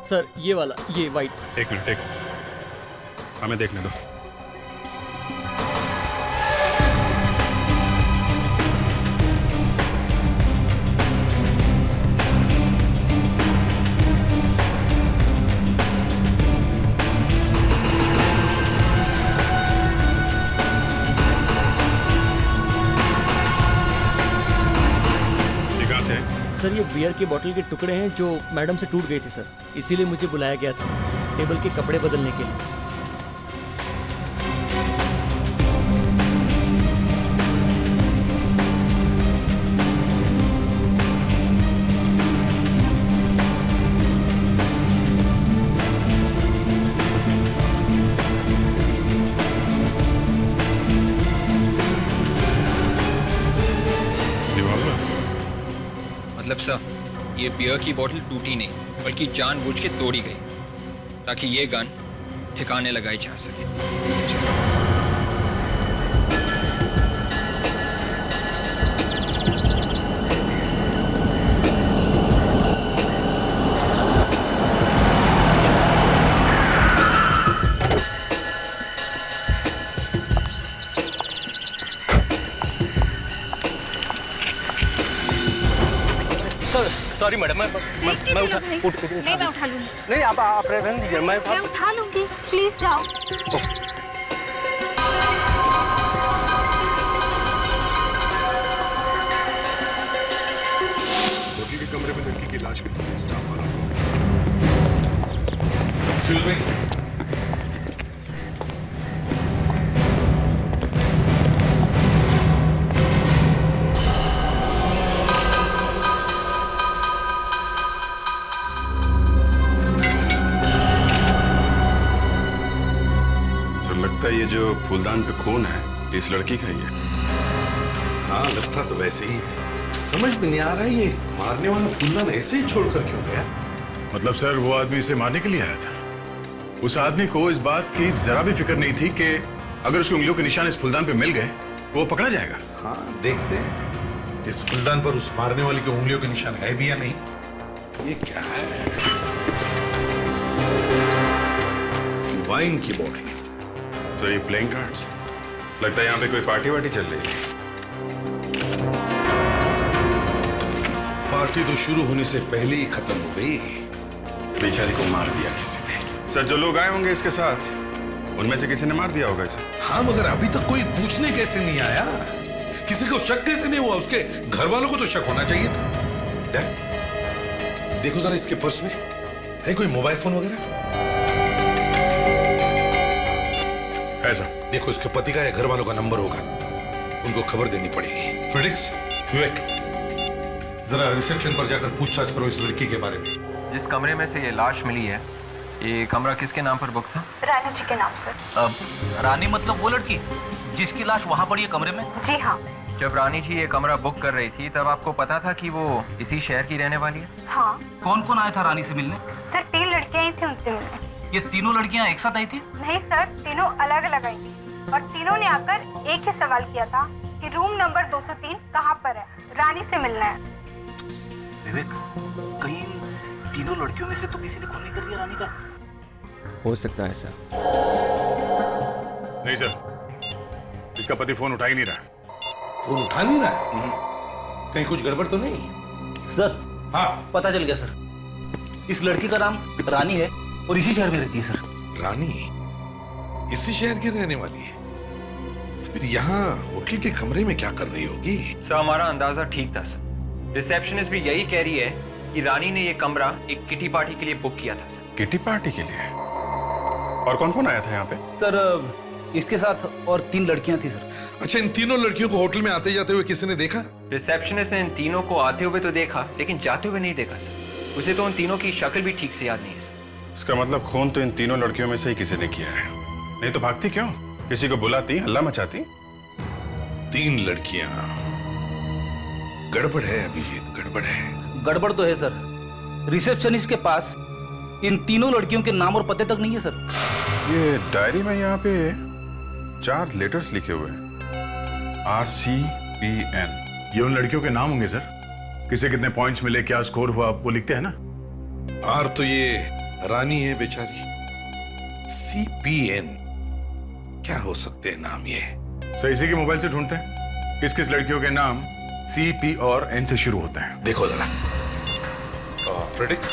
Sir ये वाला, ये वाइट। एक मिनट, हमें देखने दो। सर ये बियर की बोतल के टुकड़े हैं जो मैडम से टूट गए थे सर, इसीलिए मुझे बुलाया गया था टेबल के कपड़े बदलने के लिए। मतलब सर, ये बियर की बोतल टूटी नहीं बल्कि जानबूझ के तोड़ी गई ताकि ये गन ठिकाने लगाई जा सके। सॉरी मैडम, मैं उठा लूंगी। नहीं, आप रहने दीजिए, मैं उठा लूंगी, प्लीज जाओ। होटल के कमरे में लड़की की लाश मिली है, स्टाफ वालों को। ये जो फूलदान पे खून है, इस लड़की का ही है। हाँ, लगता तो वैसे ही है। समझ में नहीं आ रहा है ये मारने वाला फूलदान ऐसे ही छोड़कर क्यों गया? मतलब सर, वो आदमी इसे मारने के लिए आया था। उस आदमी को इस बात की जरा भी फिक्र नहीं थी कि अगर उसकी उंगलियों के निशान इस फूलदान पे मिल गए तो वो पकड़ा जाएगा। हाँ, देखते हैं इस फूलदान पर उस मारने वाले की उंगलियों के निशान है भी या नहीं। ये क्या है? वाइन की बोतल। तो ये प्लेइंग कार्ड्स, लगता है यहाँ पे कोई पार्टी वार्टी चल रही है। पार्टी तो शुरू होने से पहले ही खत्म हो गई। बेचारे को मार दिया किसी ने। सर, जो लोग आए होंगे इसके साथ, उनमें से किसी ने मार दिया होगा इसे। हाँ, मगर अभी तक कोई पूछने कैसे नहीं आया? किसी को शक कैसे नहीं हुआ? उसके घर वालों को तो शक होना चाहिए था। देखो जरा इसके पर्स में है कोई मोबाइल फोन वगैरह? ऐसा देखो, इसके पति का या घर वालों का नंबर होगा, उनको खबर देनी पड़ेगी। फ्रेडिक्स, विवेक, जरा रिसेप्शन पर जाकर पूछताछ करो इस लड़की के बारे में। जिस कमरे में से ये लाश मिली है, ये कमरा किसके नाम पर बुक था? रानी जी के नाम पर। रानी मतलब वो लड़की जिसकी लाश वहाँ पड़ी है कमरे में? जी हाँ। जब रानी जी ये कमरा बुक कर रही थी तब आपको पता था कि वो इसी शहर की रहने वाली है? हाँ। कौन कौन आया था रानी से मिलने? सर 3 लड़कियां आई थी उनसे मिलने। ये तीनों लड़कियां एक साथ आई थी? नहीं सर, तीनों अलग अलग आई थी और तीनों ने आकर एक ही सवाल किया था कि रूम नंबर 203 कहाँ पर है, रानी से मिलना है। विवेक, कहीं तीनों लड़कियों में से तो किसी ने खून नहीं कर दिया रानी का? हो सकता है सर। नहीं सर, इसका पति फोन उठा ही नहीं रहा। फोन उठा नहीं रहा? कहीं कुछ गड़बड़ तो नहीं? सर, हाँ, पता चल गया सर। इस लड़की का नाम रानी है और इसी शहर में रहती है सर। रानी इसी शहर की रहने वाली है? तो फिर यहाँ होटल के कमरे में क्या कर रही होगी? सर, हमारा अंदाजा ठीक था सर। रिसेप्शनिस्ट भी यही कह रही है कि रानी ने ये कमरा एक किटी पार्टी के लिए बुक किया था सर। किटी पार्टी के लिए? और कौन कौन आया था यहाँ पे? सर, इसके साथ और 3 लड़कियां थी सर। अच्छा, इन तीनों लड़कियों को होटल में आते जाते हुए किसी ने देखा? रिसेप्शनिस्ट ने इन तीनों को आते हुए तो देखा, लेकिन जाते हुए नहीं देखा सर। उसे तो उन तीनों की शक्ल भी ठीक से याद नहीं है सर। इसका मतलब खून तो इन तीनों लड़कियों में से ही किसी ने किया है। नहीं तो भागती क्यों? किसी को बुलाती, हल्ला मचाती। 3 लड़कियां। गड़बड़ है अभिजीत, गड़बड़ है। गड़बड़ तो है सर। रिसेप्शनिस्ट के पास इन तीनों लड़कियों के नाम और पते तक नहीं है सर। ये डायरी में यहाँ पे 4 लेटर्स लिखे हुए हैं, RCPN। ये उन लड़कियों के नाम होंगे सर। किसे कितने पॉइंट्स मिले, क्या स्कोर हुआ, वो लिखते हैं ना। आर तो ये रानी है बेचारी। CPN क्या हो सकते हैं नाम ये? सर इसी के मोबाइल से ढूंढते हैं किस किस लड़कियों के नाम CP और N से शुरू होते हैं। देखो जरा फ्रेडिक्स,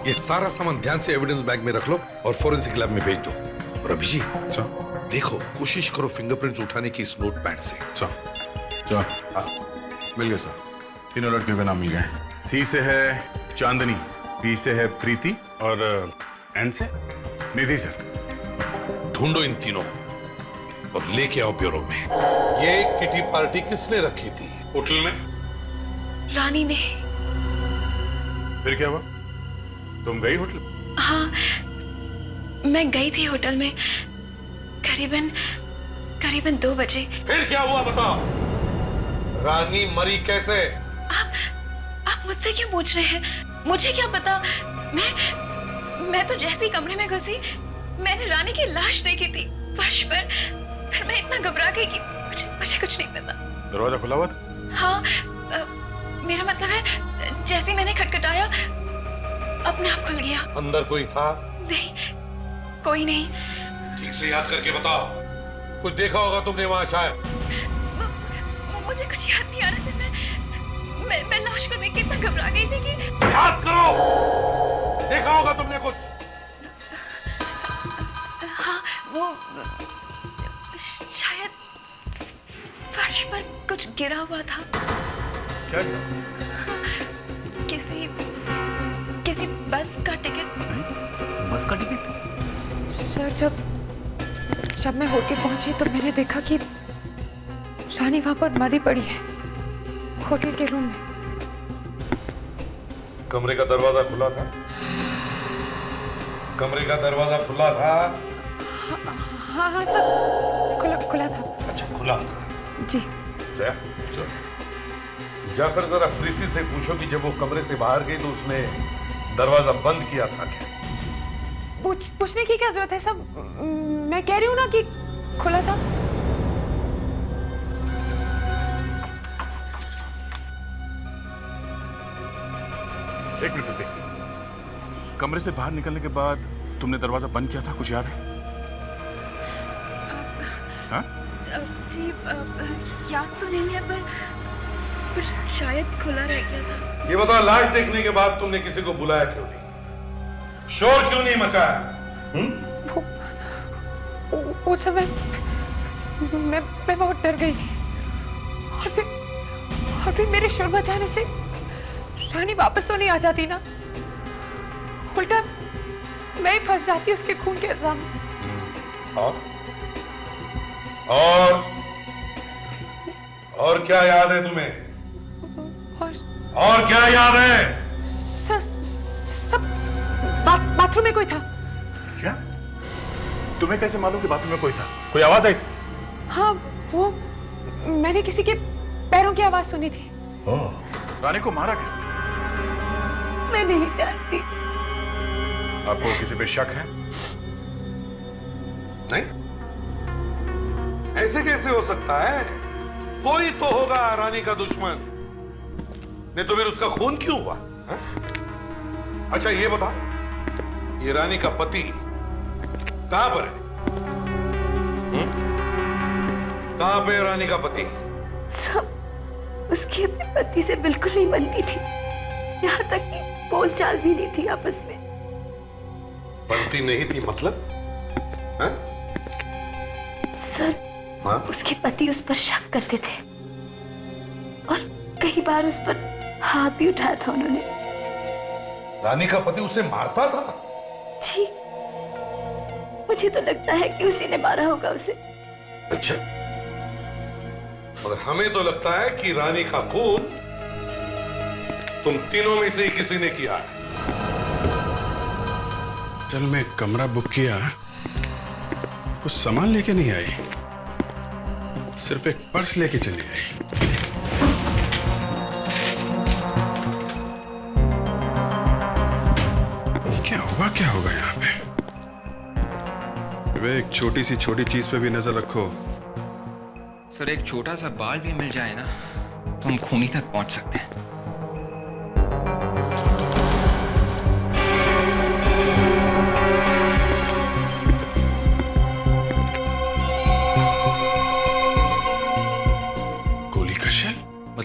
ये सारा सामान ध्यान से एविडेंस बैग में रख लो और फोरेंसिक लैब में भेज दो। और अभिजीत सर देखो, कोशिश करो फिंगरप्रिंट्स उठाने की इस नोटपैड से। सर हाँ। मिल गए सर, तीनों लड़कियों के नाम मिल गए। C से है चांदनी, P से है प्रीति और N से निधि सर। ढूंढो इन तीनों को और लेके आओ ब्यूरो में। ये किटी पार्टी किसने रखी थी होटल में? रानी ने। फिर क्या हुआ? तुम गई होटल? हाँ, मैं गई थी होटल में करीबन 2 बजे। फिर क्या हुआ बताओ? रानी मरी कैसे? आप मुझसे क्यों पूछ रहे हैं? मुझे क्या पता। मैं तो जैसे ही कमरे में घुसी मैंने रानी की लाश देखी थी फर्श पर। फिर मैं इतना घबरा गई कि मुझे कुछ नहीं पता। दरवाजा खुला हुआ था? हाँ, मेरा मतलब है जैसे ही मैंने खटखटाया अपने आप खुल गया। अंदर कोई था? नहीं, कोई नहीं। ठीक से याद करके बताओ, कुछ देखा होगा तुमने वहां शायद? मुझे कुछ याद नहीं आ रहा था। मैं लाश को देख के इतना घबरा गई थी कि। याद करो, देखा होगा तुमने कुछ? हाँ, वो शायद फर्श पर कुछ गिरा हुआ था। क्या? किसी बस का टिकट। बस का टिकट? सर जब मैं होटल पहुंची तो मैंने देखा कि रानी वहां पर मरी पड़ी है होटल के रूम में। कमरे का दरवाजा खुला था? कमरे का दरवाजा खुला था? हाँ सर, खुला था। अच्छा, खुला जी। जाकर जरा प्रीति से पूछो कि जब वो कमरे से बाहर गई तो उसने दरवाजा बंद किया था क्या? पूछने की क्या जरूरत है सब? मैं कह रही हूँ ना कि खुला था। एक मिनट रुकिए। कमरे से बाहर निकलने के बाद तुमने दरवाजा बंद किया था, कुछ याद है? हाँ? जी, याद तो नहीं है पर शायद खुला रह गया था। ये बताओ, लाश देखने के बाद तुमने किसी को बुलाया क्यों नहीं? शोर क्यों नहीं मचाया? उस समय मैं बहुत डर गई थी और फिर मेरे शोर मचाने से रानी वापस तो नहीं आ जाती ना, उल्टा मैं ही फंस जाती उसके खून के इल्जाम में। और क्या याद है तुम्हें? और क्या याद है? सब बाथरूम में कोई था। क्या? तुम्हें कैसे मालूम कि बाथरूम में कोई था? कोई आवाज आई थी? हाँ, वो मैंने किसी के पैरों की आवाज सुनी थी। रानी को मारा किसने? मैं नहीं जानती। आपको किसी पे शक है? नहीं, ऐसे कैसे हो सकता है? कोई तो होगा रानी का दुश्मन, नहीं तो फिर उसका खून क्यों हुआ? हा? अच्छा ये बता, ये रानी का पति कहां पर है? कहां पे है रानी का पति? सब उसकी अपने पति से बिल्कुल नहीं बनती थी, यहाँ तक कि बोलचाल भी नहीं थी आपस में। बनती नहीं थी मतलब? हा? सर, हाँ? उसके पति उस पर शक करते थे और कई बार उस पर हाथ भी उठाया था उन्होंने। रानी का पति उसे मारता था? जी, मुझे तो लगता है कि उसी ने मारा होगा उसे। अच्छा, मगर हमें तो लगता है कि रानी का खून तुम तीनों में से ही किसी ने किया है। होटल में कमरा बुक किया, कुछ सामान लेके नहीं आई, सिर्फ एक पर्स लेके चली आई। क्या होगा यहाँ पे? वे एक छोटी चीज पे भी नजर रखो। सर, एक छोटा सा बाल भी मिल जाए ना तो हम खूनी तक पहुंच सकते हैं।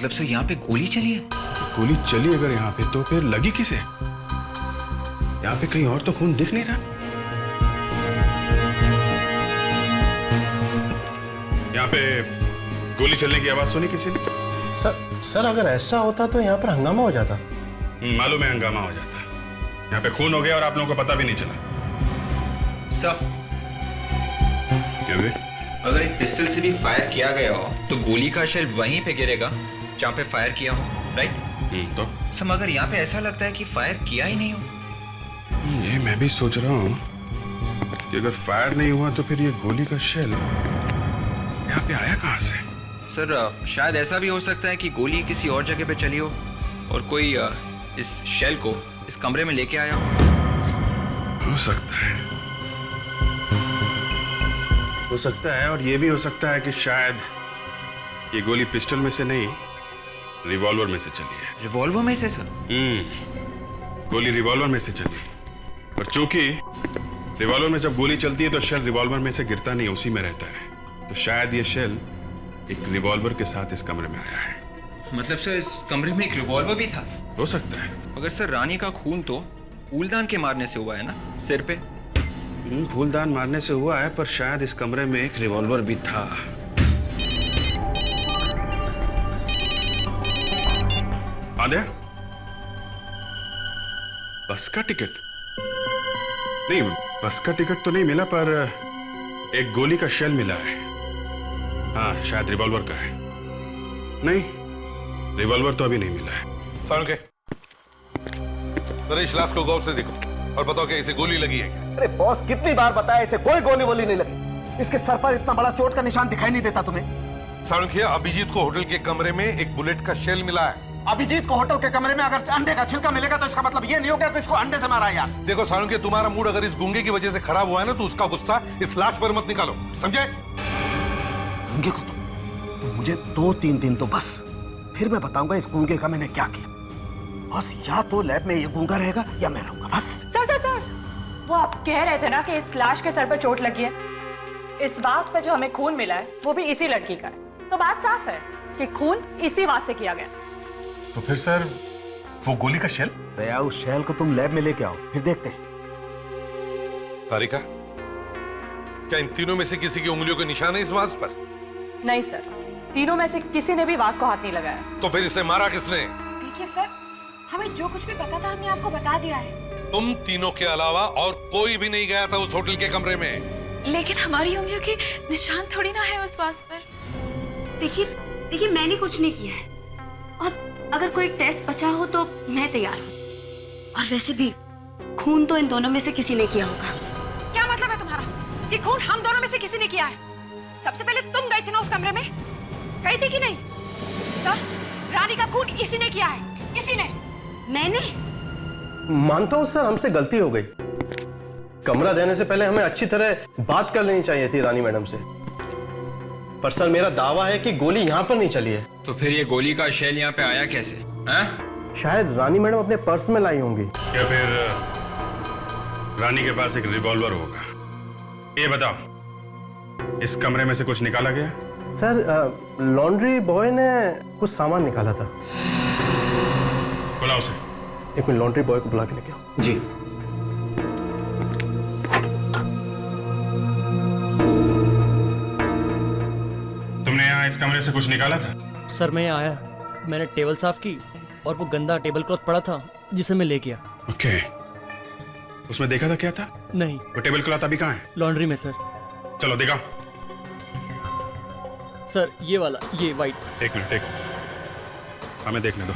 मतलब सर यहाँ पे गोली चली है? गोली चली अगर यहाँ पे तो फिर लगी किसे? यहाँ पे कहीं और तो खून दिख नहीं रहा। यहाँ पे गोली चलने की आवाज सुनी किसी ने? सर अगर ऐसा होता तो यहाँ पर हंगामा हो जाता। मालूम है हंगामा हो जाता। यहाँ पे खून हो गया और आप लोगों को पता भी नहीं चला। सर क्या बे? अगर एक पिस्टल से भी फायर किया गया हो तो गोली का शेल वहीं पे गिरेगा जहाँ पे फायर किया हो, राइट? तो सर मगर यहाँ पे ऐसा लगता है कि फायर किया ही नहीं हो। ये मैं भी सोच रहा हूँ कि अगर फायर नहीं हुआ तो फिर ये गोली का शेल यहाँ पे आया कहाँ से? सर शायद ऐसा भी हो सकता है कि गोली किसी और जगह पे चली हो और कोई इस शेल को इस कमरे में लेके आया हो सकता है। हो सकता है और ये भी हो सकता है कि शायद ये गोली पिस्टल में से नहीं रिवॉल्वर में से चली है। रिवॉल्वर में से? सर गोली रिवॉल्वर में से चली और चूंकि रिवॉल्वर में जब गोली चलती है तो शेल रिवॉल्वर में से गिरता नहीं, उसी में रहता है। तो शायद ये शेल एक रिवॉल्वर के साथ इस कमरे में आया है। मतलब सर इस कमरे में एक रिवॉल्वर भी था? हो सकता है। मगर सर रानी का खून तो फूलदान के मारने से हुआ है ना, सिर पे? फूलदान मारने से हुआ है पर शायद इस कमरे में एक रिवॉल्वर भी था। आद्या, बस का टिकट? नहीं, बस का टिकट तो नहीं मिला पर एक गोली का शेल मिला है। हाँ, शायद रिवॉल्वर का है। नहीं, रिवॉल्वर तो अभी नहीं मिला है। साळुंखे, जरा इस लाश को गौर से देखो और बताओ कि इसे गोली लगी है क्या? अरे बॉस, कितनी बार बताया इसे कोई गोली वोली नहीं लगी। इसके सर पर इतना बड़ा चोट का निशान दिखाई नहीं देता तुम्हें? साळुंखे, अभिजीत को होटल के कमरे में एक बुलेट का शेल मिला है। अभिजीत को होटल के कमरे में अगर अंडे का छिलका मिलेगा तो इसका मतलब ये नहीं होगा कि इसको अंडे से मारा यार। देखो साळुंखे, तुम्हारा मूड अगर इस गूंगे की वजह से खराब हुआ है ना तो उसका गुस्सा इस लाश पर मत निकालो, समझे? गूंगे को तो मुझे 2-3 दिन तो बस, फिर मैं बताऊंगा इस गूंगे का मैंने क्या किया। बस या तो लैब में ये गूंगा रहेगा या मैं रहूंगा, बस। सर वो आप कह रहे थे ना कि इस लाश के सर पर चोट लगी है। इस वास पे जो हमें खून मिला है वो भी इसी लड़की का है, तो बात साफ है कि खून इसी वास से किया गया। तो फिर सर वो गोली का शेल? दया, उस शेल को तुम लैब में लेके आओ, फिर देखते हैं। तारिका, क्या इन तीनों में से किसी की उंगलियों के निशान है इस वास पर? नहीं सर, तीनों में से किसी ने भी वास को हाथ नहीं लगाया। तो फिर इसे मारा किसने? देखिए सर, हमें जो कुछ भी पता था हमने आपको बता दिया है। तुम तीनों के अलावा और कोई भी नहीं गया था उस होटल के कमरे में। लेकिन हमारी उंगलियों के निशान थोड़ी ना है उस वास पर। देखिए मैंने कुछ नहीं किया है और अगर कोई टेस्ट बचा हो तो मैं तैयार हूँ। और वैसे भी खून तो इन दोनों में से किसी ने किया होगा। क्या मतलब है तुम्हारा? ये खून हम दोनों में से किसी ने किया है? सबसे पहले तुम गई थी ना उस कमरे में, गई थी कि नहीं? सर, रानी का खून इसी ने किया है। इसी ने? मैंने? मानता हूँ सर, हमसे गलती हो गई। कमरा देने से पहले हमें अच्छी तरह बात कर लेनी चाहिए थी रानी मैडम से। पर सर, मेरा दावा है कि गोली यहाँ पर नहीं चली है। तो फिर ये गोली का शेल यहाँ पे आया कैसे? हैं? शायद रानी मैडम अपने पर्स में लाई होंगी। या फिर रानी के पास एक रिवॉल्वर होगा। ये बताओ, इस कमरे में से कुछ निकाला गया? सर, लॉन्ड्री बॉय ने कुछ सामान निकाला था। बुलाओ उसे। एक मिनट, लॉन्ड्री बॉय को बुला के लेके आओ। जी। तुमने यहाँ इस कमरे से कुछ निकाला था? सर मैं यहाँ आया, मैंने टेबल साफ की और वो गंदा टेबल क्लॉथ पड़ा था जिसे मैं ले गया। ओके। उसमें देखा था क्या था? नहीं। वो टेबल क्लॉथ अभी कहाँ है? लॉन्ड्री में सर। चलो दिखाओ। सर ये वाला, ये वाइट। एक मिनट, हमें देखने दो।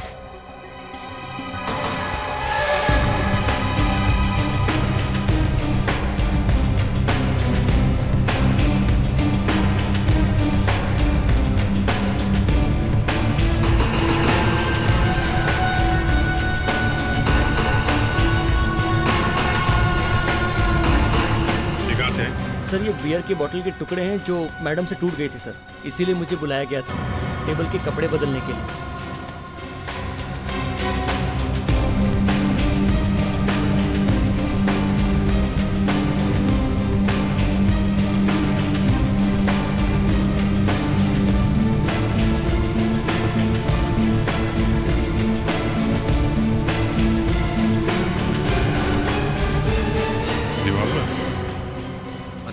सर ये बियर की बोतल के टुकड़े हैं जो मैडम से टूट गए थे सर, इसीलिए मुझे बुलाया गया था टेबल के कपड़े बदलने के लिए।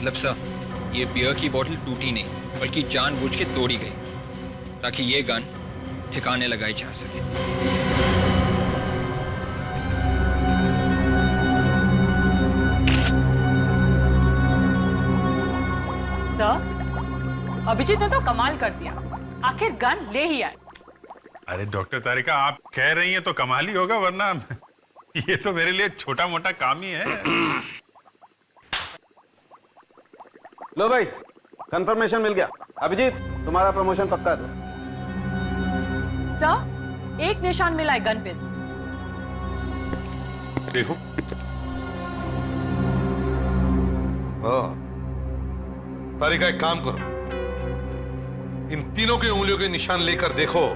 मतलब सर, ये बियर की बोतल टूटी नहीं बल्कि जानबूझ के तोड़ी गई ताकि ये गन ठिकाने लगाई जा सके। सर, अभिजीत ने तो कमाल कर दिया, आखिर गन ले ही आए। अरे डॉक्टर तारिका, आप कह रही हैं तो कमाल ही होगा, वरना ये तो मेरे लिए छोटा मोटा काम ही है। लो भाई, कंफर्मेशन मिल गया। अभिजीत, तुम्हारा प्रमोशन पक्का है। सर, एक निशान मिला है गन पे। देखो, तारिका एक काम करो, इन तीनों की उंगलियों के निशान लेकर देखो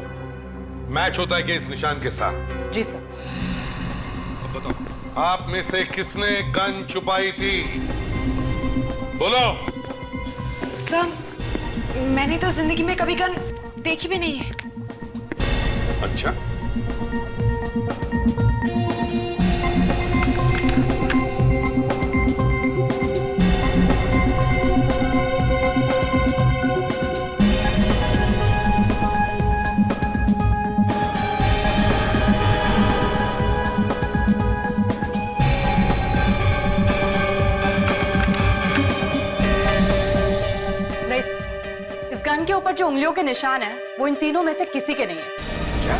मैच होता है कि इस निशान के साथ। जी सर। अब बताओ, आप में से किसने गन छुपाई थी? बोलो। सर, मैंने तो जिंदगी में कभी गन देखी भी नहीं है। अच्छा, गन के ऊपर जो उंगलियों के निशान है वो इन तीनों में से किसी के नहीं है। क्या?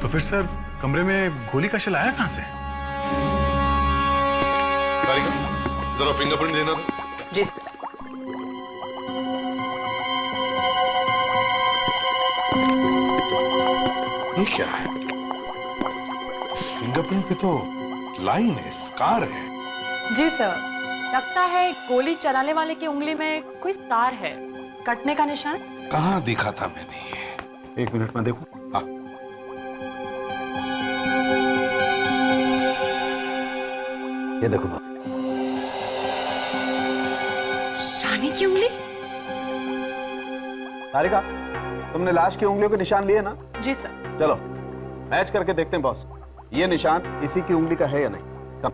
तो फिर सर, कमरे में गोली का शेल आया कहां से? तारिका, जरा फिंगरप्रिंट देना दो। जी। ये क्या है? इस फिंगरप्रिंट पे तो लाइन है, स्कार है। जी सर, लगता है गोली चलाने वाले की उंगली में कोई तार है, कटने का निशान। कहाँ देखा था मैंने ये? 1 मिनट में देखो। हाँ। ये देखो बाप। रानी की उंगली? तारिका, तुमने लाश की उंगलियों के निशान लिए ना? जी सर। चलो मैच करके देखते हैं बॉस, ये निशान इसी की उंगली का है या नहीं। कम।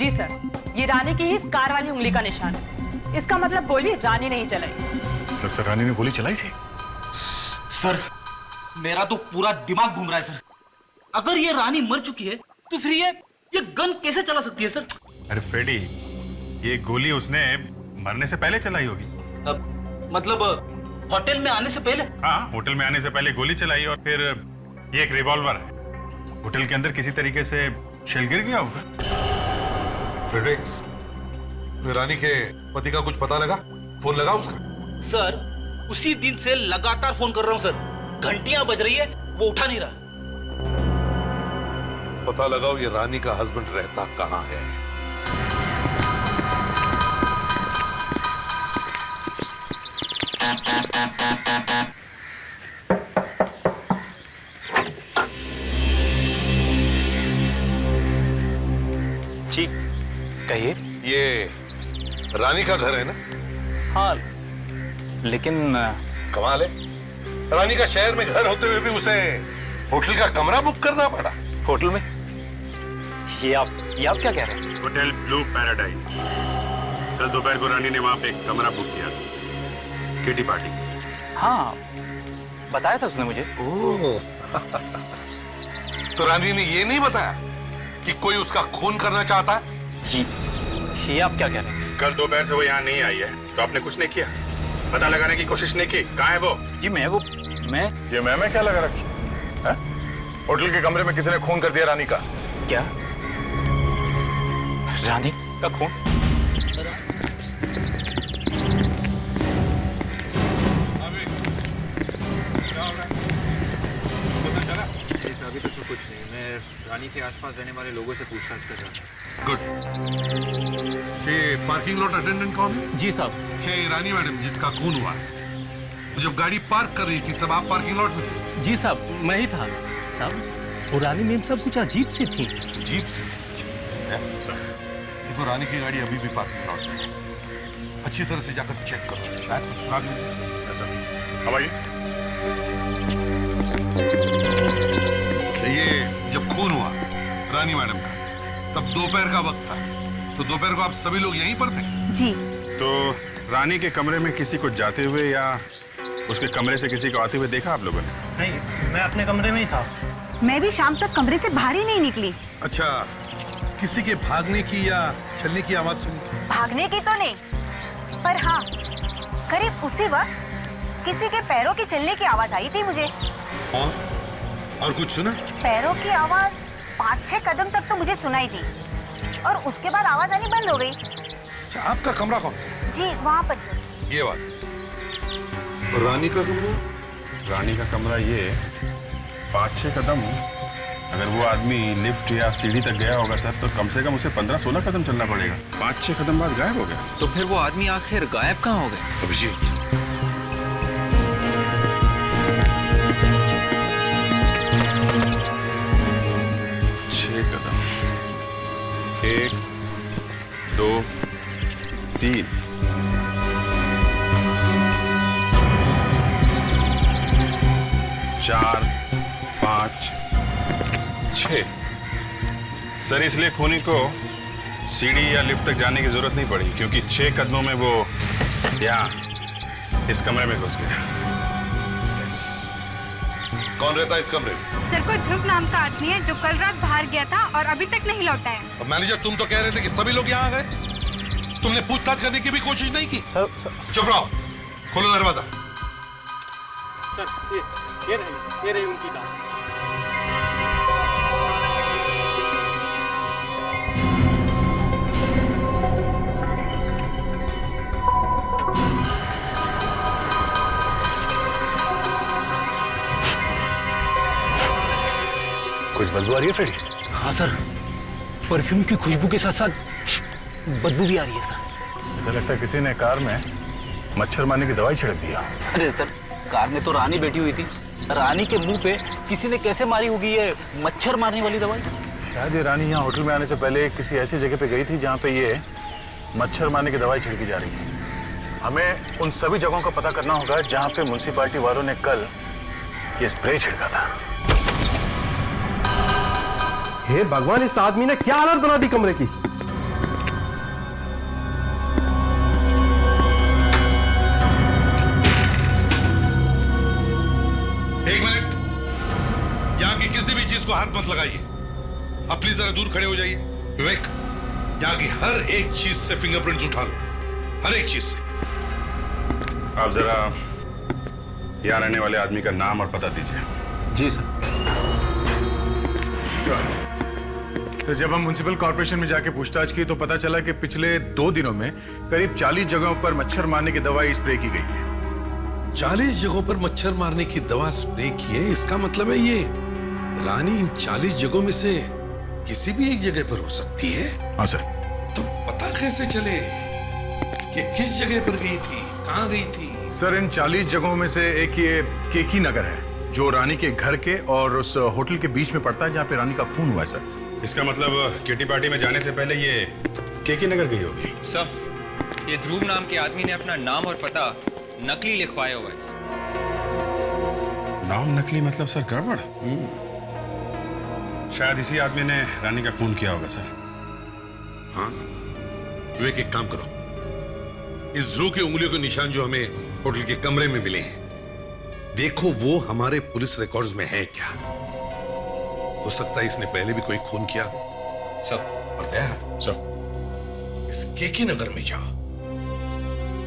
जी सर, ये रानी की ही स्कार वाली उंगली का निशान है। इसका मतलब गोली रानी ने ही चलाई। मतलब सर, रानी ने गोली चलाई थी? सर, मेरा तो पूरा दिमाग घूम रहा है सर। अगर ये रानी मर चुकी है तो फिर ये गन कैसे चला सकती है सर? अरे फ्रेडी, ये गोली उसने मरने से पहले चलाई होगी। मतलब होटल में आने से पहले? हाँ, होटल में आने से पहले गोली चलाई, और फिर ये एक रिवॉल्वर है। होटल के अंदर किसी तरीके से शेल गिर गया होगा। फ्रेडरिक्स, रानी के पति का कुछ पता लगा? फोन लगा उसका? सर, उसी दिन से लगातार फोन कर रहा हूं सर, घंटियां बज रही है, वो उठा नहीं रहा। पता लगाओ ये रानी का हस्बैंड रहता कहाँ है। जी कहिए। ये रानी का घर है ना? हाँ, लेकिन कमाल है, रानी का शहर में घर होते हुए भी उसे होटल का कमरा बुक करना पड़ा। होटल में? ये आप क्या कह रहे हैं? Hotel blue paradise. कल दोपहर को रानी ने वहां पे एक कमरा बुक किया था, किटी पार्टी। हाँ, बताया था उसने मुझे। ओह, तो रानी ने ये नहीं बताया कि कोई उसका खून करना चाहता है? ये आप क्या कह रहे हैं? कल दोपहर से वो यहाँ नहीं आई है, तो आपने कुछ नहीं किया, पता लगाने की कोशिश नहीं की? कहाँ है वो? जी मैं ये मैं क्या लगा रखी है? होटल के कमरे में किसी ने खून कर दिया रानी का। क्या? रानी का खून? अभी तक तो कुछ नहीं, मैं रानी के आसपास रहने वाले लोगों से पूछताछ कर रहा था। गुड। ये पार्किंग लॉट अटेंडेंट कौन है? जी साहब। अच्छा, ये रानी मैडम जिसका खून हुआ, तो जब गाड़ी पार्क कर रही थी तब आप पार्किंग लॉट में थे? जी साहब, मैं ही था साहब। वो रानी में सब कुछ अजीब सी थी। अजीब सी? देखो, रानी की गाड़ी अभी भी पार्किंग लॉट में है। अच्छी तरह से जाकर चेक करो, शायद कुछ सुराग मिले। ऐसा अब आइए। ये जब खून हुआ रानी मैडम का, तब दोपहर का वक्त था, तो दोपहर को आप सभी लोग यहीं पर थे? जी। तो रानी के कमरे में किसी को जाते हुए या उसके कमरे से किसी को आते हुए देखा आप लोगों ने? नहीं, मैं अपने कमरे में ही था। मैं भी शाम तक कमरे से बाहर ही नहीं निकली। अच्छा, किसी के भागने की या चलने की आवाज सुनी? भागने की तो नहीं, पर हाँ, करीब उसी वक्त किसी के पैरों की चलने की आवाज आई थी मुझे। और कुछ सुना? पैरों की आवाज 5-6 कदम तक तो मुझे सुनाई दी, और उसके बाद आवाज आनी बंद हो गई। अच्छा, आपका कमरा कौन सा? जी, वहाँ पर। ये बात। और रानी का कमरा? रानी का कमरा ये 5-6 कदम। अगर वो आदमी लिफ्ट या सीढ़ी तक गया होगा सर, तो कम से कम उसे 15-16 कदम चलना पड़ेगा। 5-6 कदम बाद गायब हो गया। तो फिर वो आदमी आखिर गायब कहाँ हो गए? अभिजीत, 6 कदम, 1, 2, 3, 4, 5, 6। सर, इसलिए खूनी को सीढ़ी या लिफ्ट तक जाने की जरूरत नहीं पड़ी, क्योंकि 6 कदमों में वो यहाँ इस कमरे में घुस गया। कौन रहता है इस कमरे में? सर, कोई ध्रुव नाम का आदमी है जो कल रात बाहर गया था और अभी तक नहीं लौटा है। अब मैनेजर, तुम तो कह रहे थे कि सभी लोग यहाँ आ गए, तुमने पूछताछ करने की भी कोशिश नहीं की? चुप रहो, खोलो दरवाजा। सर, ये रही उनकी दाल। कुछ बदबू आ रही है फ्रेडी? हाँ सर, परफ्यूम की खुशबू के साथ साथ बदबू भी आ रही है सर। ऐसा लगता है किसी ने कार में मच्छर मारने की दवाई छिड़क दिया। अरे सर, कार में तो रानी बैठी हुई थी, रानी के मुंह पे किसी ने कैसे मारी होगी ये मच्छर मारने वाली दवाई? शायद ये रानी यहाँ होटल में आने से पहले किसी ऐसी जगह पे गई थी जहाँ पे ये मच्छर मारने की दवाई छिड़की जा रही है। हमें उन सभी जगहों का पता करना होगा जहाँ पे म्युनिसिपैलिटी वालों ने कल ये स्प्रे छिड़का था। हे भगवान, इस आदमी ने क्या हालत बना दी कमरे की। एक मिनट, यहाँ की किसी भी चीज को हाथ मत लगाइए। अब प्लीज जरा दूर खड़े हो जाइए। विवेक, यहाँ की हर एक चीज से फिंगरप्रिंट्स उठा लो, हर एक चीज से। आप जरा यहाँ रहने वाले आदमी का नाम और पता दीजिए। जी सर। सर, जब हम म्युनिसिपल कॉर्पोरेशन में जाके पूछताछ की तो पता चला कि पिछले 2 दिनों में करीब 40 जगहों पर मच्छर मारने की दवाई स्प्रे की गई है। 40 जगहों पर मच्छर मारने की दवा स्प्रे की है, इसका मतलब है ये रानी इन 40 जगहों में से किसी भी एक जगह पर हो सकती है। हाँ सर। तो पता कैसे चले कि किस जगह पर गई थी, कहाँ गई थी? सर, इन 40 जगहों में से एक ये केकी नगर है, जो रानी के घर के और उस होटल के बीच में पड़ता है जहाँ पे रानी का खून हुआ है। सर, इसका मतलब किटी पार्टी में जाने से पहले ये केकी नगर गई होगी। सर, ये ध्रुव नाम के आदमी ने अपना नाम और पता नकली लिखवाया हुआ है। नाम नकली मतलब सर गड़बड़? शायद इसी आदमी ने रानी का खून किया होगा सर। हाँ, विवेक, एक काम करो, इस ध्रुव की उंगलियों के निशान जो हमें होटल के कमरे में मिले हैं, देखो वो हमारे पुलिस रिकॉर्ड्स में है क्या? हो सकता है इसने पहले भी कोई खून किया हो। सर। और दया सर, इस केकी नगर में जाओ,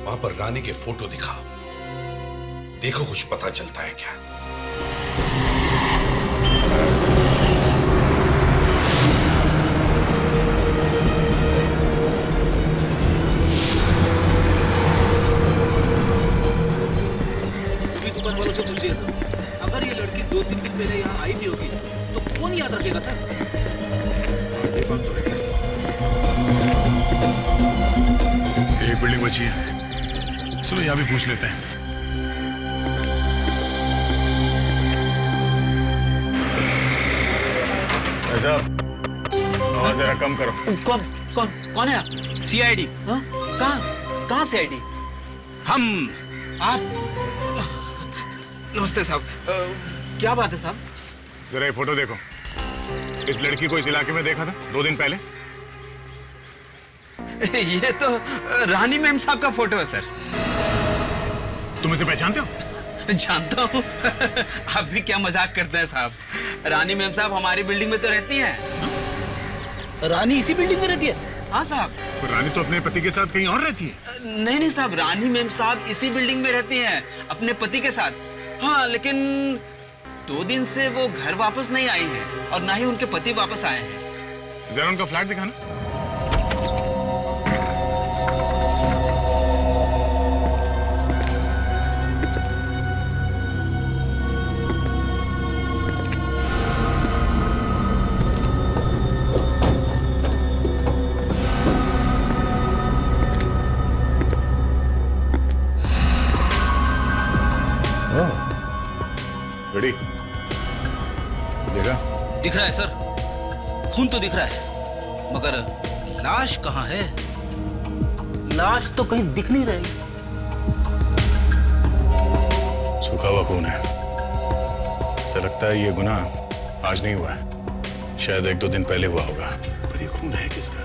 वहां पर रानी के फोटो दिखाओ, देखो कुछ पता चलता है क्या। सभी दुकान वालों से पूछ लिया सर, अगर ये लड़की 2-3 दिन पहले यहाँ आई भी होगी तो कौन याद रखेगा सर? ये बात तो है। एक बिल्डिंग बची है, चलो यहाँ भी पूछ लेते हैं। साहब, आवाज जरा कम करो। कौन है? CID? हाँ? कहाँ? कहाँ से आईडी? हम आप नमस्ते साहब। क्या बात है साहब? जरा ये फोटो देखो। इस लड़की को इस इलाके में देखा था 2 दिन पहले। ये तो रानी मैम साहब का फोटो है सर। तुम इसे पहचानते हो? जानता हूँ। आप भी क्या मजाक करते हैं साहब। रानी मैम साहब हमारी बिल्डिंग में तो रहती हैं। रानी इसी बिल्डिंग में रहती है? हाँ साहब। तो रानी तो अपने पति के साथ कहीं और रहती है। नहीं साहब, रानी मैम साहब इसी बिल्डिंग में रहती हैं अपने पति के साथ। हाँ, लेकिन 2 दिन से वो घर वापस नहीं आई हैं और ना ही उनके पति वापस आए हैं। जरा उनका फ्लैट दिखाना। रेडी? देखा? दिख रहा है सर, खून तो दिख रहा है, मगर लाश कहाँ है? लाश तो कहीं दिख नहीं रही। सूखा हुआ खून है। ऐसा लगता है ये गुनाह आज नहीं हुआ है, शायद 1-2 दिन पहले हुआ होगा। पर ये खून है किसका?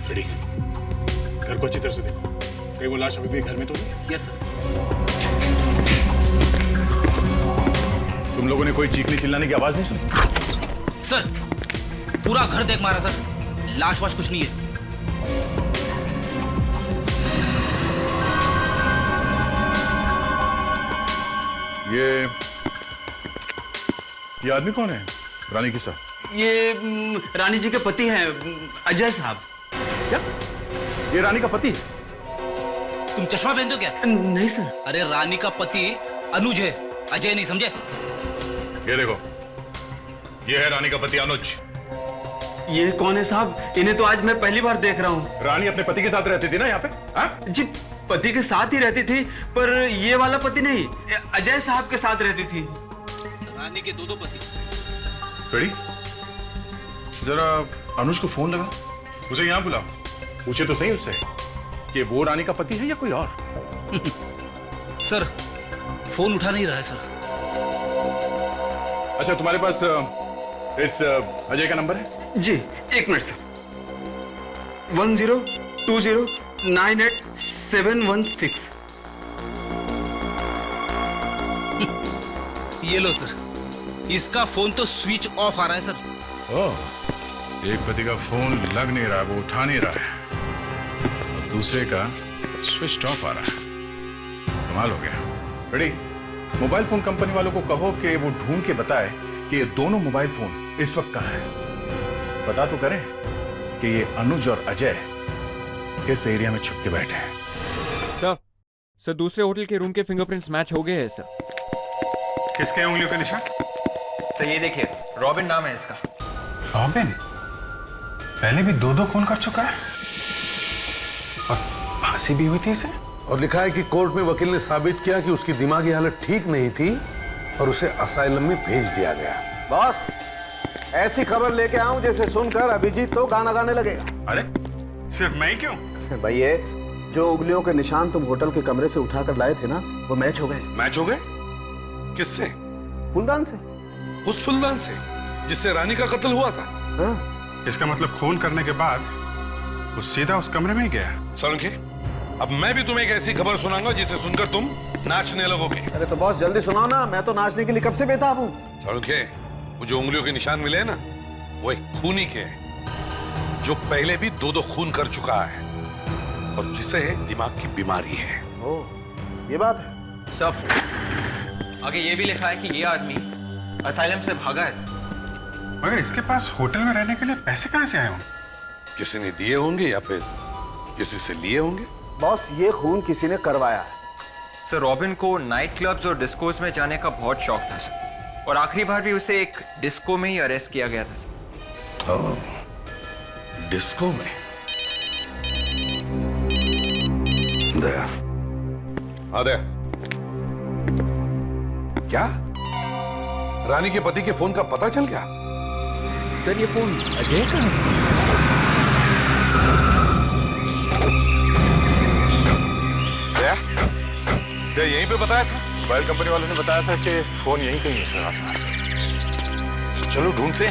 रेडी? घर को अच्छी तरह से देखो, कहीं वो लाश अभी भी घर में तो नहीं? Yes sir. तुम लोगों ने कोई चीखने चिल्लाने की आवाज नहीं सुनी? सर, पूरा घर देख मारा सर, लाश वाश कुछ नहीं है। ये आदमी कौन है रानी के साथ? ये रानी जी के पति हैं, अजय साहब। क्या? ये रानी का पति? तुम चश्मा पहनते हो क्या? नहीं सर। अरे रानी का पति अनुज है, अजय नहीं, समझे? ये देखो, ये है रानी का पति अनुज। ये कौन है साहब? इन्हें तो आज मैं पहली बार देख रहा हूँ। रानी अपने पति के साथ रहती थी ना यहाँ पे? हाँ? जी, पति के साथ ही रहती थी, पर ये वाला पति नहीं, अजय साहब के साथ रहती थी। रानी के 2 पति। रेडी? जरा अनुज को फोन लगा, उसे यहाँ बुलाओ, पूछे तो सही उससे कि वो रानी का पति है या कोई और। सर, फोन उठा नहीं रहा है सर। अच्छा, तुम्हारे पास इस अजय का नंबर है? जी, 1 मिनट सर। 1020987716। ये लो सर, इसका फोन तो स्विच ऑफ आ रहा है सर। ओह, एक पति का फोन लग नहीं रहा, वो उठा नहीं रहा है, और दूसरे का स्विच ऑफ आ रहा है। कमाल हो गया। रेडी? मोबाइल फोन कंपनी वालों को कहो कि वो ढूंढ के बताए कि ये दोनों मोबाइल फोन इस वक्त कहां हैं। बता तो करें कि ये अनुज और अजय किस एरिया में छुप के बैठे हैं। सर दूसरे होटल के रूम के फिंगरप्रिंट्स मैच हो गए हैं सर। किसके उंगलियों के निशान? तो ये देखिए, रॉबिन नाम है इसका। रॉबिन? पहले भी 2 खून कर चुका है और फांसी भी हुई थी इसे। और लिखा है कि कोर्ट में वकील ने साबित किया कि उसकी दिमागी हालत ठीक नहीं थी और उसे असाइलम में भेज दिया गया। बॉस, ऐसी खबर लेके आऊं जैसे सुनकर अभिजीत तो गाना गाने लगेगा। अरे सिर्फ मैं ही क्यों? भाई, ये जो उंगलियों के निशान तुम होटल के कमरे से उठाकर लाए थे ना, वो मैच हो गए। मैच हो गए? किससे? फूलदान से। उस फूलदान से जिससे रानी का कत्ल हुआ था? हाँ। इसका मतलब खून करने के बाद वो सीधा उस कमरे में ही गया। सोलंकी, अब मैं भी तुम्हें एक ऐसी खबर सुनाऊंगा जिसे सुनकर तुम नाचने लगोगे। अरे तो बॉस जल्दी सुनाओ ना, मैं तो नाचने के लिए कब से बेताब हूँ। सोलंकी, वो जो उंगलियों के निशान मिले हैं ना, वो एक खूनी के हैं, जो पहले भी 2 खून कर चुका है और जिसे दिमाग की बीमारी है। ओह, ये बात है। सब आगे ये भी लिखा है कि ये आदमी असाइलम से भागा है सर। मगर इसके पास होटल में रहने के लिए पैसे कहां से आए होंगे? किसी ने दिए होंगे या फिर किसी से लिए होंगे। बॉस, ये खून किसी ने करवाया है। सर रॉबिन को नाइट क्लब्स और डिस्कोस में जाने का बहुत शौक था सर, और आखिरी बार भी उसे एक डिस्को में ही अरेस्ट किया गया था सर। ओह, डिस्को में? दया, हाँ दया। क्या रानी के पति के फोन का पता चल गया? सर ये फोन अजय का है। पे बताया था? मोबाइल कंपनी वालों ने बताया था कि फोन यहीं कहीं है सर आसपास। चलो ढूंढते।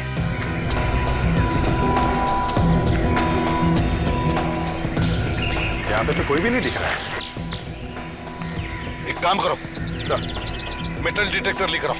यहाँ पे तो कोई भी नहीं दिख रहा है। एक काम करो, सर मेटल डिटेक्टर लेकर आओ।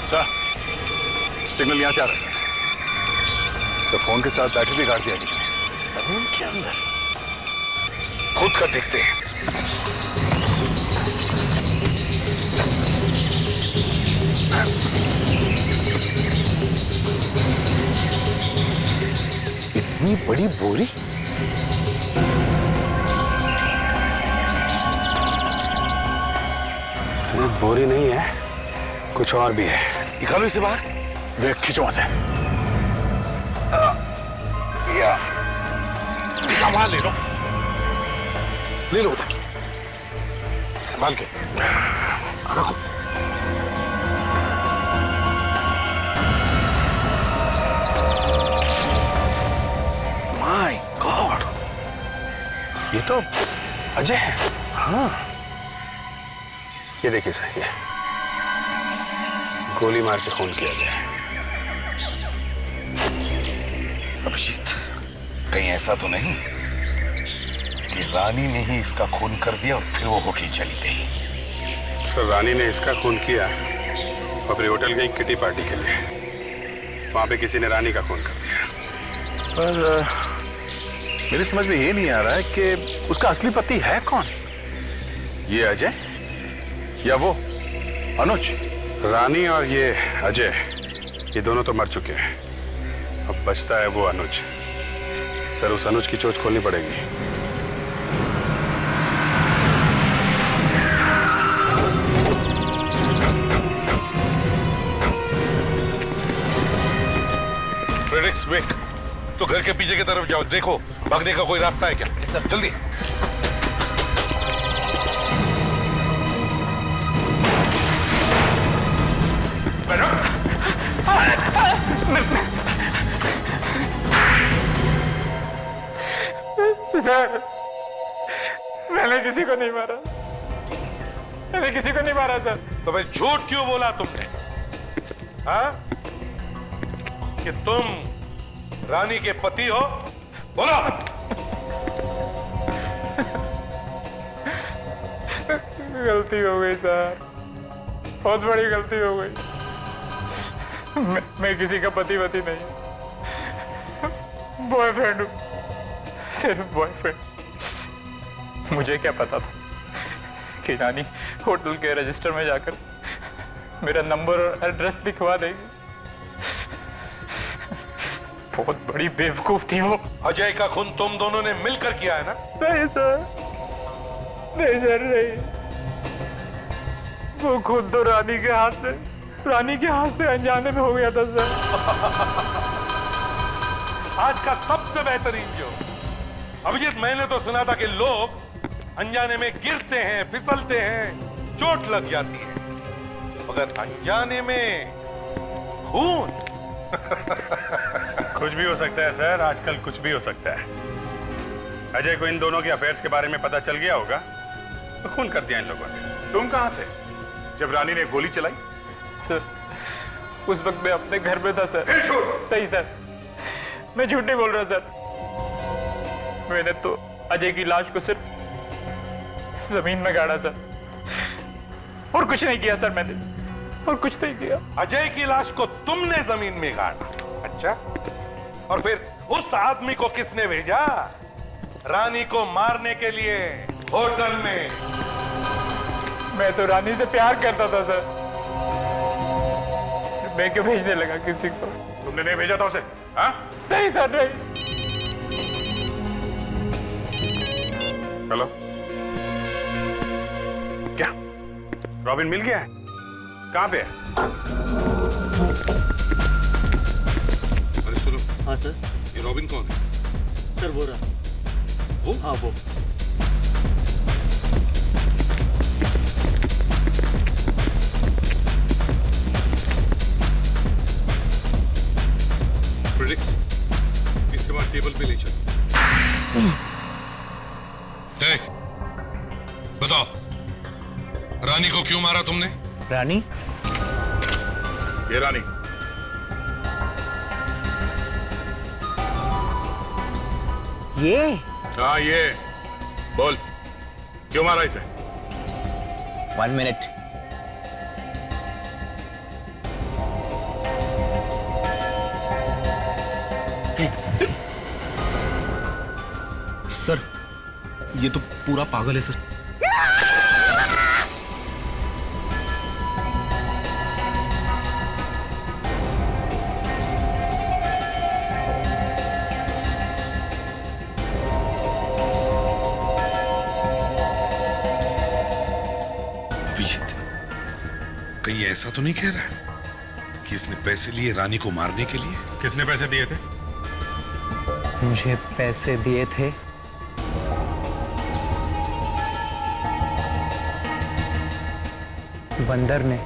सर सिग्नल यहाँ से आ रहा है सर। फोन के साथ बैटरी भी काट दिया किसी ने। जमीन के अंदर खुद का देखते हैं। इतनी बड़ी बोरी? बोरी नहीं है, कुछ और भी है। निकालो इसे बाहर। वे खींचो वहां से। सामान ले लो, ले लो उधर, संभाल के रखो। माय गॉड, ये तो अजय है। हाँ, ये देखिए सर, ये गोली मार के खून किया गया है। अभिजीत, कहीं ऐसा तो नहीं कि रानी ने ही इसका खून कर दिया और फिर वो होटल चली गई? सर, रानी ने इसका खून किया और फिर होटल गई किटी पार्टी के लिए। वहां पे किसी ने रानी का खून कर दिया। पर मेरी समझ में ये नहीं आ रहा है कि उसका असली पति है कौन? ये अजय या वो अनुज? रानी और ये अजय, ये दोनों तो मर चुके हैं। अब बचता है वो अनुज। सर, उस अनुज की चोट खोलनी पड़ेगी। फ्रेडेक्स वेक, तो घर के पीछे की तरफ जाओ, देखो भागने का कोई रास्ता है क्या? जल्दी। सर, मैंने किसी को नहीं मारा। मैंने किसी को नहीं मारा सर। तो भाई झूठ क्यों बोला तुमने? हाँ? कि तुम रानी के पति हो? बोलो। गलती हो गई सर, बहुत बड़ी गलती हो गई। मैं किसी का पति वती नहीं, बॉयफ्रेंड हूँ, सिर्फ बॉयफ्रेंड। मुझे क्या पता था कि रानी होटल के रजिस्टर में जाकर मेरा नंबर और एड्रेस लिखवा देगी। बहुत बड़ी बेवकूफ थी वो। अजय का खून तुम दोनों ने मिलकर किया है ना? नहीं सर, नहीं सर, नहीं। वो खुद तो रानी के हाथ से अनजाने में हो गया था सर। आज का सबसे बेहतरीन जो अभिजीत, मैंने तो सुना था कि लोग अनजाने में गिरते हैं, फिसलते हैं, चोट लग जाती है, मगर अनजाने में खून। कुछ भी हो सकता है सर, आजकल कुछ भी हो सकता है। अजय को इन दोनों के अफेयर्स के बारे में पता चल गया होगा तो खून कर दिया इन लोगों ने। तुम कहां थे जब रानी ने गोली चलाई? सर, उस वक्त मैं अपने घर में था सर। सही सर, मैं झूठ नहीं बोल रहा सर। मैंने तो अजय की लाश को सिर्फ जमीन में गाड़ा सर, और कुछ नहीं किया सर मैंने, और कुछ नहीं किया। अजय की लाश को तुमने जमीन में गाड़ा? अच्छा, और फिर उस आदमी को किसने भेजा रानी को मारने के लिए होटल में? मैं तो रानी से प्यार करता था सर, मैं क्यों भेजने लगा किसी को? तुमने नहीं भेजा था उसे? हाँ? नहीं सर, नहीं। हेलो, क्या रॉबिन मिल गया है? कहाँ पे है? अरे सुनो, हाँ सर। ये रॉबिन कौन है? सर वो रहा। वो? हाँ वो। फ्रेडिक्स, इसके बाद टेबल पे ले चल। बताओ, रानी को क्यों मारा तुमने? रानी? ये रानी। ये? हाँ ये। बोल, क्यों मारा इसे? 1 मिनट। सर, ये तो पूरा पागल है सर। अभिजीत, कहीं ऐसा तो नहीं कह रहा कि इसने पैसे लिए रानी को मारने के लिए? किसने पैसे दिए थे? मुझे पैसे दिए थे बंदर ने,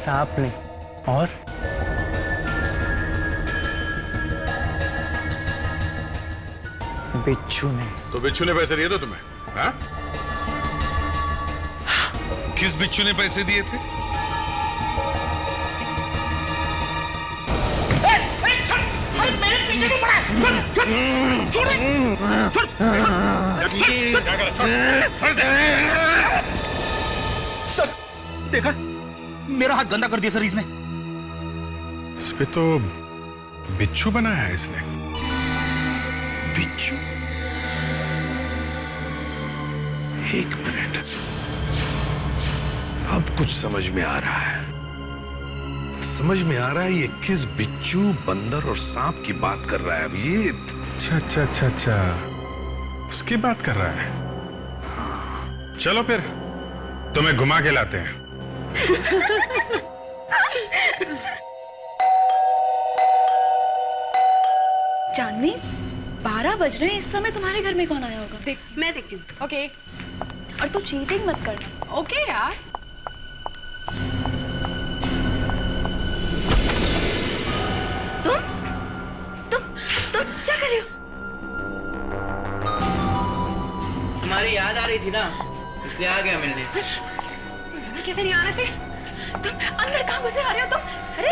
सांप ने और बिच्छू ने। तो बिच्छू ने पैसे दिए थे तुम्हें? हाँ? किस बिच्छू ने पैसे दिए थे? सर, देखा? मेरा हाथ गंदा कर दिया सर इसने। इस पे तो बिच्छू बनाया है इसने। बिच्छू? एक मिनट, अब कुछ समझ में आ रहा है। समझ में आ रहा है ये किस बिच्छू, बंदर और सांप की बात कर रहा है अभिजीत। अच्छा, उसकी बात कर रहा है। चलो फिर तुम्हें घुमा के लाते हैं। चांदनी, 12 बज रहे हैं, इस समय तुम्हारे घर में कौन आया होगा? देख, मैं देखती हूँ। ओके और तू चीटिंग मत कर। ओके यार। तुम क्या कर रहे हो? तुम्हारी याद आ रही थी ना, इसलिए आ गया मिलने। कैसे नहीं आने से? तुम अंदर कहाँ घुसे आ रहे हो तुम? अरे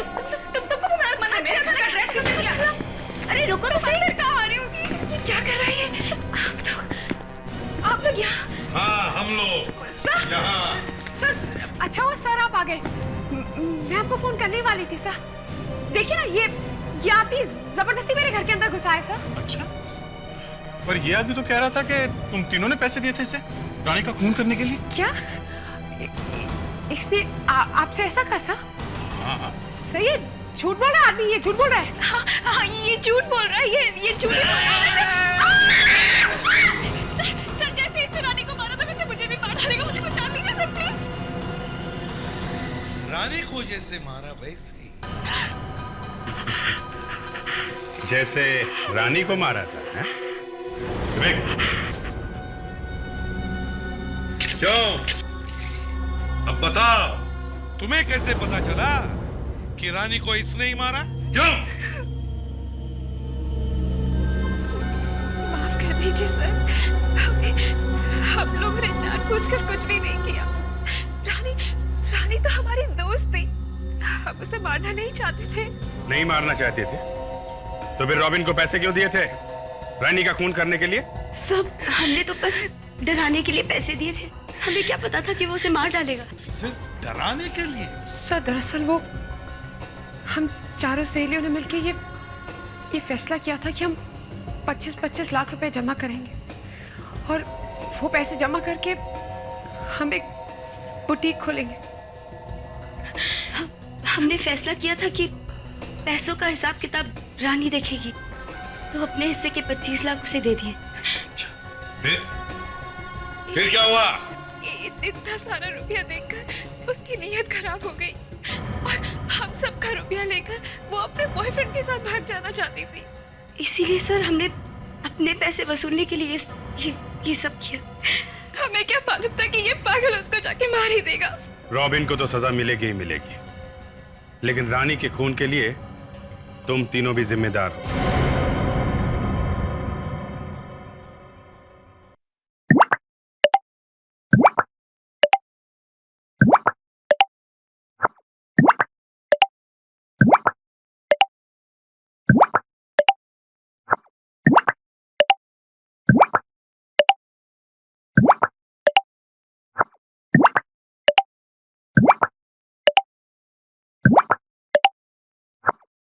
तुमको मना मेरे घर का ड्रेस किसने दिया? अरे रुको तो सही, अंदर कहाँ आ रही होगी? ये क्या कर रही है? आप लोग यहाँ? हाँ, हम लोग सर, यहाँ। सर, अच्छा हुआ सर आप आ गए। मैं आपको फोन करने वाली थी सर। देखिए ना, ये आदमी जबरदस्ती मेरे घर के अंदर घुसा है सर। अच्छा, पर ये आदमी तो कह रहा था कि तुम तीनों ने पैसे दिए थे इसे रानी का खून करने के लिए। क्या इसने आपसे ऐसा कहा सर? हाँ। सही है, झूठ बोल रहा है आदमी, ये झूठ बोल रहा है। हाँ, ये झूठ बोल रहा है, ये झूठ बोल रहा है। सर, जैसे इसने रानी को मारा था वैसे मुझे भी मार डालेगा, मुझे बचा लीजिए सर प्लीज। रानी को जैसे मारा वैसे ही। जैसे रानी को मारा था, हैं? क्यों? अब बताओ, तुम्हें कैसे पता चला कि रानी को इसने ही मारा? क्यों? माफ कर दीजिए सर, हम लोगों ने जानबूझकर कुछ भी नहीं किया। रानी तो हमारी दोस्त थी, हम उसे मारना नहीं चाहते थे। नहीं मारना चाहते थे तो फिर रॉबिन को पैसे क्यों दिए थे रानी का खून करने के लिए? सब हमने तो बस डराने के लिए पैसे दिए थे, हमें क्या पता था कि वो उसे मार डालेगा। सिर्फ डराने के लिए? सर दरअसल वो हम चारों सहेलियों ने मिलकर ये फैसला किया था कि हम 25-25 लाख रुपए जमा करेंगे और वो पैसे जमा करके हम एक बुटीक खोलेंगे। हमने फैसला किया था कि पैसों का हिसाब किताब रानी देखेगी, तो अपने हिस्से के 25 लाख उसे दे दिए। फिर क्या हुआ? इतना सारा रुपया देखकर उसकी नीयत खराब हो गई और हम सबका रुपया लेकर वो अपने बॉयफ्रेंड के साथ भाग जाना चाहती थी। इसीलिए सर हमने अपने पैसे वसूलने के लिए ये सब किया। हमें क्या मालूम था कि ये पागल उसको जाके मार ही देगा। रॉबिन को तो सजा मिलेगी ही मिलेगी, लेकिन रानी के खून के लिए तुम तीनों भी जिम्मेदार हो।